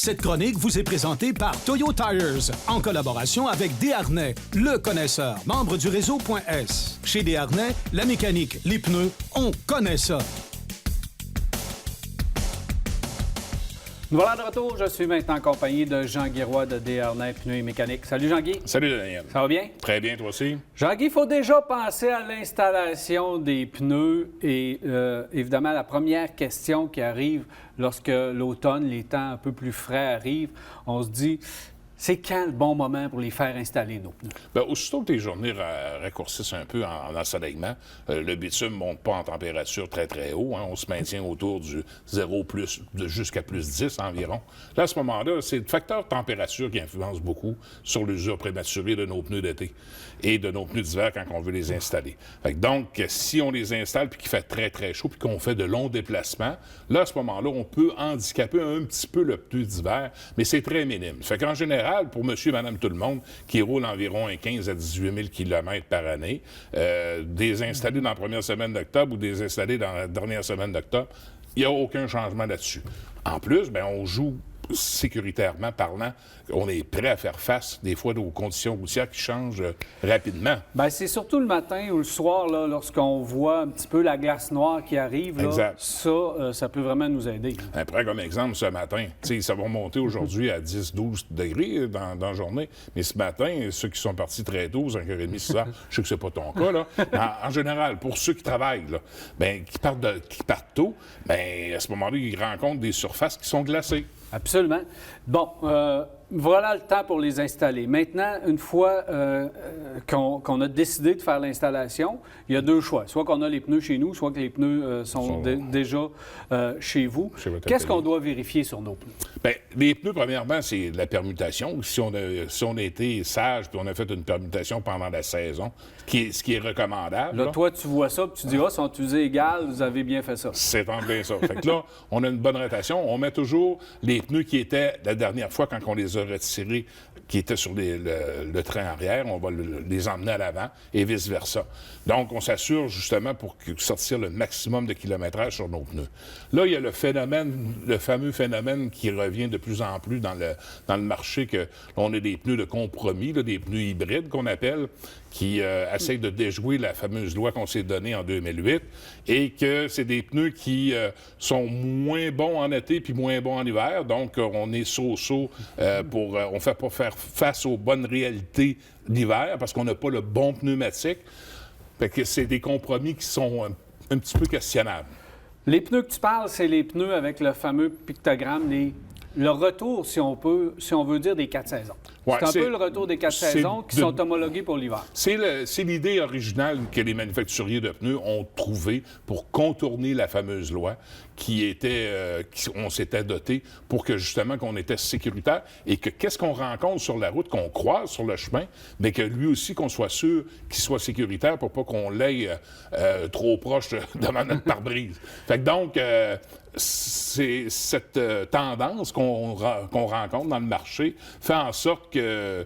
Cette chronique vous est présentée par Toyo Tires, en collaboration avec Desharnais, le connaisseur, membre du réseau .S. Chez Desharnais, la mécanique, les pneus, on connaît ça. Nous voilà de retour. Je suis maintenant accompagné de Jean-Guy Roy de Desharnais Pneus et Mécanique. Salut Jean-Guy. Salut Daniel. Ça va bien? Très bien, toi aussi. Jean-Guy, il faut déjà penser à l'installation des pneus et évidemment la première question qui arrive lorsque l'automne, les temps un peu plus frais arrivent, on se dit... C'est quand le bon moment pour les faire installer, nos pneus? Bien, aussitôt que tes journées raccourcissent un peu en ensoleillement, le bitume ne monte pas en température très, très haut. Hein, on se maintient autour du 0 plus, jusqu'à plus 10 environ. Là, à ce moment-là, c'est le facteur température qui influence beaucoup sur l'usure prématurée de nos pneus d'été et de nos pneus d'hiver quand on veut les installer. Fait que donc, si on les installe puis qu'il fait très, très chaud puis qu'on fait de longs déplacements, là, à ce moment-là, on peut handicaper un petit peu le pneu d'hiver, mais c'est très minime. Fait qu'en général, pour monsieur et madame tout le monde, qui roule environ 15 à 18 000 km par année, des installés dans la première semaine d'octobre ou des installés dans la dernière semaine d'octobre, il n'y a aucun changement là-dessus. En plus, bien, on joue sécuritairement parlant, on est prêt à faire face des fois aux conditions routières qui changent rapidement. Bien, c'est surtout le matin ou le soir, là, lorsqu'on voit un petit peu la glace noire qui arrive. Là, exact. Ça peut vraiment nous aider. Après, comme exemple, ce matin, ça va monter aujourd'hui à 10-12 degrés dans la journée, mais ce matin, ceux qui sont partis très tôt, 5h30, 6h, je sais que c'est pas ton cas, là. En général, pour ceux qui travaillent, là, bien, qui partent tôt, bien, à ce moment-là, ils rencontrent des surfaces qui sont glacées. Absolument. Bon, voilà le temps pour les installer. Maintenant, une fois qu'on a décidé de faire l'installation, il y a deux choix. Soit qu'on a les pneus chez nous, soit que les pneus sont déjà chez vous. Qu'est-ce qu'on doit vérifier sur nos pneus? Bien, les pneus, premièrement, c'est la permutation. Si on a été sage puis on a fait une permutation pendant la saison, ce qui est recommandable. Là, toi, tu vois ça puis tu dis, sont usés égales, vous avez bien fait ça. C'est en plein ça. Fait que là, on a une bonne rotation. On met toujours les pneus qui étaient la dernière fois quand on les a retirés, qui étaient sur le train arrière, on va les emmener à l'avant et vice-versa. Donc, on s'assure justement pour sortir le maximum de kilométrage sur nos pneus. Là, il y a le fameux phénomène qui revient de plus en plus dans le marché, que on a des pneus de compromis, là, des pneus hybrides qu'on appelle, qui essayent de déjouer la fameuse loi qu'on s'est donnée en 2008, et que c'est des pneus qui sont moins bons en été puis moins bons en hiver. Donc, on est so-so on fait pas faire face aux bonnes réalités d'hiver parce qu'on n'a pas le bon pneumatique. Fait que c'est des compromis qui sont un petit peu questionnables. Les pneus que tu parles, c'est les pneus avec le fameux pictogramme, le retour, si on veut dire, des 4 saisons. Ouais, c'est un peu le retour des 4 saisons qui sont homologués pour l'hiver. C'est l'idée originale que les manufacturiers de pneus ont trouvée pour contourner la fameuse loi on s'était doté pour que justement qu'on était sécuritaire et que qu'est-ce qu'on rencontre sur la route, qu'on croise sur le chemin, mais que lui aussi qu'on soit sûr qu'il soit sécuritaire pour pas qu'on l'aille trop proche devant notre pare-brise. Fait que donc, c'est cette tendance qu'on rencontre dans le marché fait en sorte que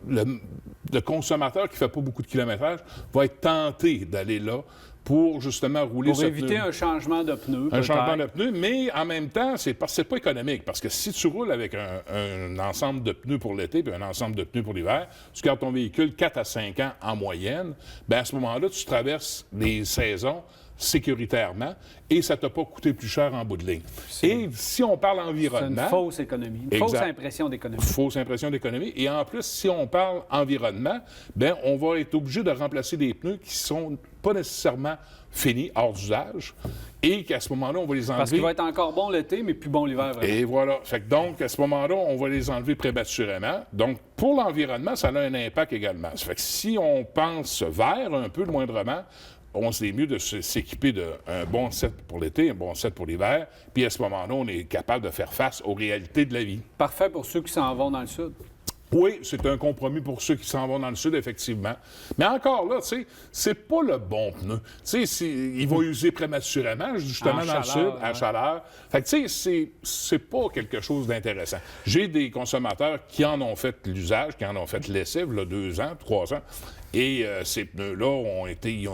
le consommateur qui fait pas beaucoup de kilométrage va être tenté d'aller là pour justement rouler pour éviter un changement de pneu. Un changement de pneu, mais en même temps, c'est pas économique. Parce que si tu roules avec un ensemble de pneus pour l'été puis un ensemble de pneus pour l'hiver, tu gardes ton véhicule 4 à 5 ans en moyenne, bien à ce moment-là, tu traverses des saisons sécuritairement et ça ne t'a pas coûté plus cher en bout de ligne. Et si on parle environnement... C'est une fausse économie, une fausse impression d'économie. Fausse impression d'économie. Et en plus, si on parle environnement, bien, on va être obligé de remplacer des pneus qui sont pas nécessairement finis, hors d'usage, et qu'à ce moment-là, on va les enlever... Parce qu'il va être encore bon l'été, mais plus bon l'hiver. Vraiment. Et voilà. Fait que donc, à ce moment-là, on va les enlever prématurément. Donc, pour l'environnement, ça a un impact également. Ça fait que si on pense vert un peu, le moindrement, on c'est mieux de s'équiper d'un bon set pour l'été, un bon set pour l'hiver, puis à ce moment-là, on est capable de faire face aux réalités de la vie. Parfait pour ceux qui s'en vont dans le sud. Oui, c'est un compromis pour ceux qui s'en vont dans le sud, effectivement. Mais encore là, tu sais, c'est pas le bon pneu. Tu sais, il va user prématurément, justement, dans le sud, à chaleur. Fait que, tu sais, c'est pas quelque chose d'intéressant. J'ai des consommateurs qui en ont fait l'usage, qui en ont fait l'essai, il y a 2 ans, 3 ans, et ces pneus-là ont été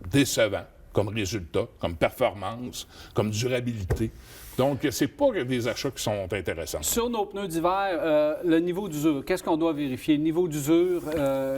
décevants. comme résultat, comme performance, comme durabilité. Donc, c'est pas des achats qui sont intéressants. Sur nos pneus d'hiver, le niveau d'usure, qu'est-ce qu'on doit vérifier? Le niveau d'usure,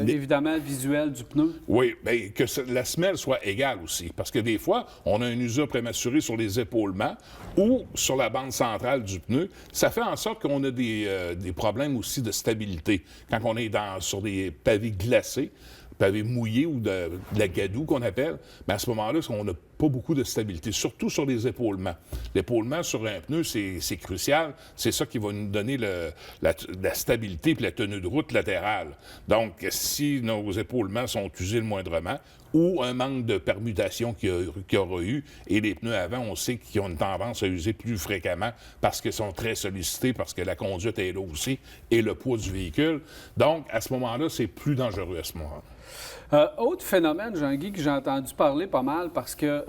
évidemment, visuel du pneu? Oui, bien, que la semelle soit égale aussi. Parce que des fois, on a une usure prématurée sur les épaulements ou sur la bande centrale du pneu. Ça fait en sorte qu'on a des problèmes aussi de stabilité. Quand on est sur des pavés glacés, pavés mouillés ou de la gadoue qu'on appelle, bien à ce moment-là, on n'a pas beaucoup de stabilité, surtout sur les épaulements. L'épaulement sur un pneu, c'est crucial. C'est ça qui va nous donner la stabilité et la tenue de route latérale. Donc, si nos épaulements sont usés le moindrement, ou un manque de permutation qu'il y aura eu, et les pneus avant, on sait qu'ils ont une tendance à user plus fréquemment parce qu'ils sont très sollicités, parce que la conduite est là aussi, et le poids du véhicule. Donc, à ce moment-là, c'est plus dangereux à ce moment-là. Autre phénomène, Jean-Guy, que j'ai entendu parler pas mal, parce que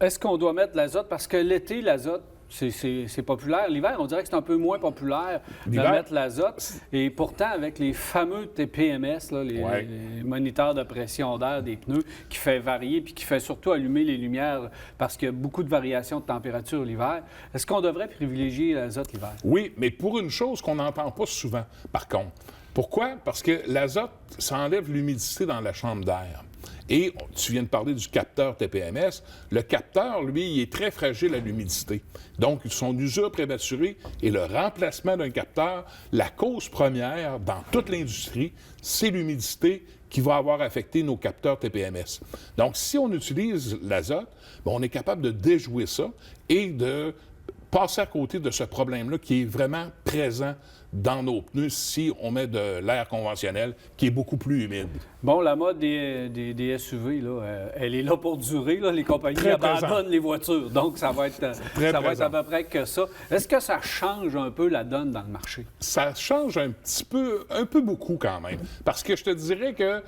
est-ce qu'on doit mettre de l'azote? Parce que l'été, l'azote, c'est populaire. L'hiver, on dirait que c'est un peu moins populaire de mettre l'azote. Et pourtant, avec les fameux TPMS, là, les moniteurs de pression d'air des pneus, qui fait varier puis qui fait surtout allumer les lumières parce qu'il y a beaucoup de variations de température l'hiver, est-ce qu'on devrait privilégier l'azote l'hiver? Oui, mais pour une chose qu'on n'entend pas souvent, par contre. Pourquoi? Parce que l'azote, ça enlève l'humidité dans la chambre d'air. Et tu viens de parler du capteur TPMS. Le capteur, lui, il est très fragile à l'humidité. Donc, son usure prématurée et le remplacement d'un capteur, la cause première dans toute l'industrie, c'est l'humidité qui va avoir affecté nos capteurs TPMS. Donc, si on utilise l'azote, bien, on est capable de déjouer ça et de passer à côté de ce problème-là qui est vraiment présent dans nos pneus si on met de l'air conventionnel qui est beaucoup plus humide. Bon, la mode des SUV, là, elle est là pour durer. Là. Les compagnies abandonnent les voitures, donc ça va être à peu près que ça. Est-ce que ça change un peu la donne dans le marché? Ça change un peu beaucoup quand même. Parce que je te dirais que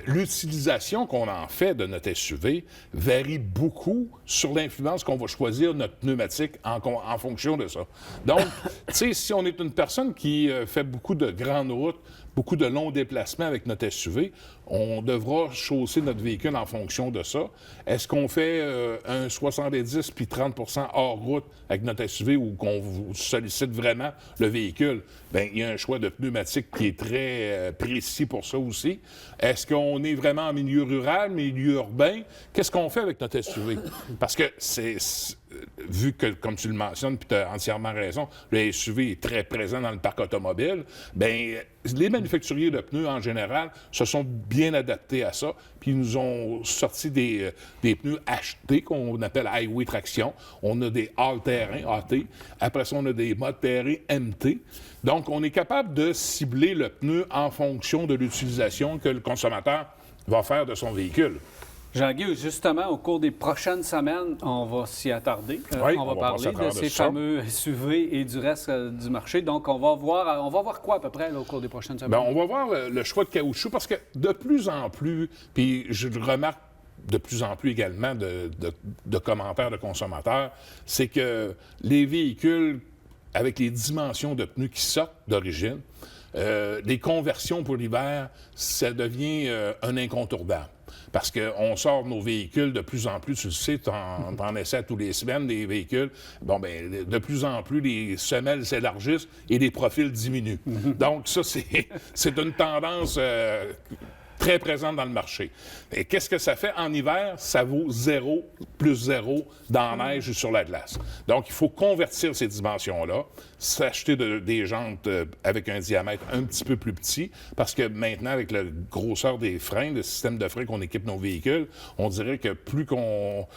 l'utilisation qu'on en fait de notre SUV varie beaucoup sur l'influence qu'on va choisir notre pneumatique en fonction de ça. Donc, tu sais, si on est une personne qui fait beaucoup de grandes routes, beaucoup de longs déplacements avec notre SUV, on devra chausser notre véhicule en fonction de ça. Est-ce qu'on fait un 70 puis 30 % hors route avec notre SUV ou qu'on sollicite vraiment le véhicule? Bien, il y a un choix de pneumatique qui est très précis pour ça aussi. Est-ce qu'on est vraiment en milieu rural, milieu urbain? Qu'est-ce qu'on fait avec notre SUV? Parce que vu que, comme tu le mentionnes, puis tu as entièrement raison, le SUV est très présent dans le parc automobile, bien, les manufacturiers de pneus, en général, se sont bien adaptés à ça, puis ils nous ont sorti des pneus HT, qu'on appelle Highway Traction. On a des all-terrain, AT. Après ça, on a des modes terrain MT. Donc, on est capable de cibler le pneu en fonction de l'utilisation que le consommateur va faire de son véhicule. Jean-Guy, justement, au cours des prochaines semaines, on va s'y attarder. Oui, on va parler de ces fameux SUV et du reste du marché. Donc, on va voir quoi à peu près là, au cours des prochaines semaines? Bien, on va voir le choix de caoutchouc parce que de plus en plus, puis je le remarque de plus en plus également de commentaires de consommateurs, c'est que les véhicules avec les dimensions de pneus qui sortent d'origine, les conversions pour l'hiver, ça devient un incontournable. Parce qu'on sort nos véhicules de plus en plus, tu le sais, t'en essaies tous les semaines, des véhicules. Bon, bien, de plus en plus, les semelles s'élargissent et les profils diminuent. Donc, ça, c'est une tendance très présente dans le marché. Et qu'est-ce que ça fait en hiver? Ça vaut 0 plus 0 dans la neige ou sur la glace. Donc, il faut convertir ces dimensions-là, s'acheter des jantes avec un diamètre un petit peu plus petit, parce que maintenant, avec la grosseur des freins, le système de freins qu'on équipe nos véhicules, on dirait que plus qu'on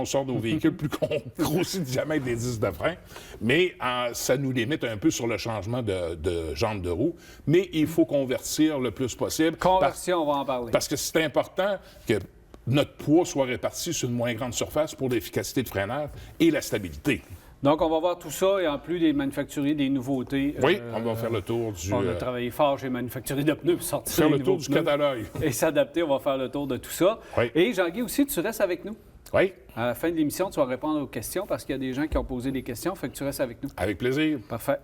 sort nos véhicules, plus qu'on grossit le diamètre des disques de frein. Mais ça nous limite un peu sur le changement de jantes de roue. Mais il faut convertir le plus possible. Conversion, on va en parler. Parce que c'est important que notre poids soit réparti sur une moins grande surface pour l'efficacité de freinage et la stabilité. Donc, on va voir tout ça et en plus des manufacturiers, des nouveautés. Oui, on va faire le tour du... On a travaillé fort chez les manufacturiers de pneus pour sortir faire le tour du catalogue. Et s'adapter, on va faire le tour de tout ça. Oui. Et Jean-Guy aussi, tu restes avec nous. Oui, À la fin de l'émission, tu vas répondre aux questions parce qu'il y a des gens qui ont posé des questions. Fait que tu restes avec nous. avec plaisir. Parfait.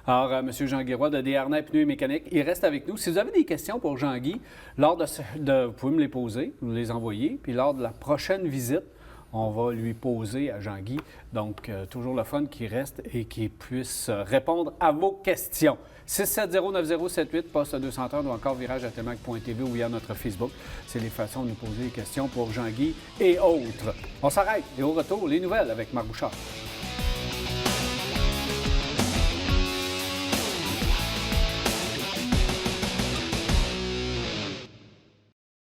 Alors, M. Jean Guéroy de Desharnais Pneus et Mécanique, il reste avec nous. Si vous avez des questions pour Jean-Guy, vous pouvez me les poser, vous les envoyer. Puis lors de la prochaine visite, on va lui poser à Jean-Guy. Donc, toujours le fun qui reste et qui puisse répondre à vos questions. 670-9078, poste 230 ou encore virage@telmac.tv ou via notre Facebook. C'est les façons de nous poser des questions pour Jean-Guy et autres. On s'arrête et au retour, les nouvelles avec Marc Bouchard.